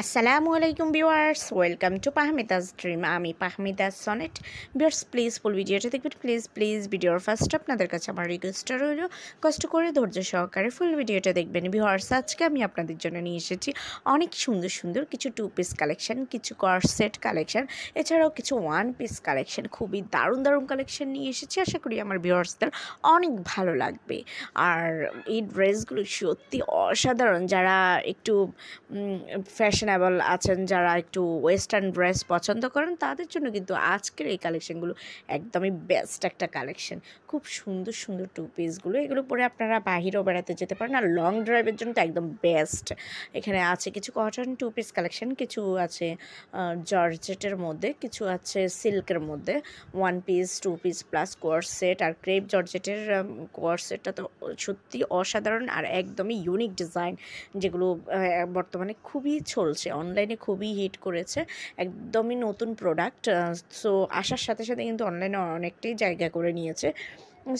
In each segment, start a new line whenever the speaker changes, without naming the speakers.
আসসালামু আলাইকুম viewers, welcome to পাহমিদাস dream. আমি পাহমিদা সনেট। ভিউয়ার্স প্লিজ ফুল ভিডিওটা দেখবেন, প্লিজ ভিডিওর ফার্স্ট আপনাদের কাছে আমার রিকোয়েস্টটা রইল, কষ্ট করে ধৈর্য সহকারে ফুল ভিডিওটা দেখবেন। ভিউয়ার্স আজকে আমি আপনাদের জন্য নিয়ে এসেছি অনেক সুন্দর সুন্দর কিছু 2 পিস কালেকশন, কিছু কর্সেট কালেকশন, এছাড়াও কিছু 1 পিস কালেকশন। খুবই দারুণ দারুণ কালেকশন নিয়ে এসেছি, আশা করি আমার ভিউয়ার্সদের অনেক ভালো লাগবে। আর এই ড্রেসগুলো সত্যি অসাধারণ। যারা একটু ফ্যাশনেবল আছেন, যারা একটু ওয়েস্টার্ন ড্রেস পছন্দ করেন, তাদের জন্য কিন্তু আজকের এই কালেকশনগুলো একদমই বেস্ট একটা কালেকশন। খুব সুন্দর সুন্দর 2 পিসগুলো, এগুলো পরে আপনারা বাহিরেও বেড়াতে যেতে পারেন, আর লং ড্রাইভের জন্য তো একদম বেস্ট। এখানে আছে কিছু কটন 2 পিস কালেকশন, কিছু আছে জর্জেটের মধ্যে, কিছু আছে সিল্কের মধ্যে। 1 পিস 2 পিস প্লাস কোয়ারসেট, আর ক্রেপ জর্জেটের কোয়ারসেটটা তো সত্যি অসাধারণ আর একদমই ইউনিক ডিজাইন, যেগুলো বর্তমানে খুবই চলছে, অনলাইনে খুবই হিট করেছে, একদমই নতুন প্রোডাক্ট। সো আসার সাথে সাথে কিন্তু অনলাইনে অনেকটাই জায়গা করে নিয়েছে।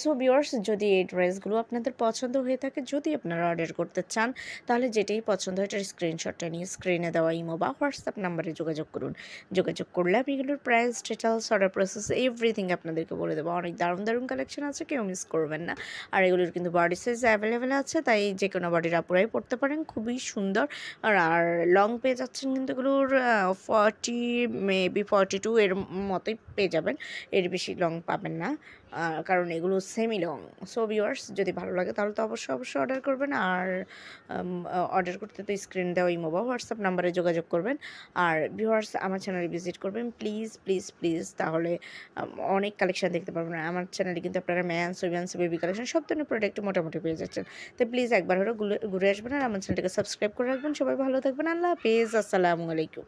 সো ভিউয়ার্স, যদি এই ড্রেসগুলো আপনাদের পছন্দ হয়ে থাকে, যদি আপনারা অর্ডার করতে চান, তাহলে যেটাই পছন্দ হয় এটার স্ক্রিনশটটা নিয়ে স্ক্রিনে দেওয়া ইমো বা হোয়াটসঅ্যাপ নাম্বারে যোগাযোগ করুন। যোগাযোগ করলে আমি এগুলোর price, details, order process everything আপনাদেরকে বলে দেবো। অনেক দারুণ দারুণ কালেকশন আছে, কেউ মিস করবেন না। আর এগুলোর কিন্তু বডি সাইজ অ্যাভেলেবেল আছে, তাই যে কোনো বডির আপুরাই পড়তে পারেন, খুবই সুন্দর। আর লং পেয়ে যাচ্ছেন কিন্তু এগুলোর 42 এর মতোই পেয়ে যাবেন, এর বেশি লং পাবেন না, কারণ এগুলো সেমি লং। সো ভিউয়ার্স, যদি ভালো লাগে তাহলে তো অবশ্যই অর্ডার করবেন। আর অর্ডার করতে তো স্ক্রিন দেওয়া ইমো বা হোয়াটসঅ্যাপ নাম্বারে যোগাযোগ করবেন। আর ভিউয়ার্স, আমার চ্যানেলে ভিজিট করবেন প্লিজ, তাহলে অনেক কালেকশন দেখতে পারবেন। আমার চ্যানেলে কিন্তু আপনারা ম্যানস, উইমেন্স, বেবি কালেকশন সব ধরনের প্রোডাক্ট মোটামুটি পেয়ে যাচ্ছেন। তো প্লিজ একবার হলেও ঘুরে আসবেন, আর আমার চ্যানেলটাকে সাবস্ক্রাইব করে রাখবেন। সবাই ভালো থাকবেন, আল্লাহ হাফেজ, আসসালামু আলাইকুম।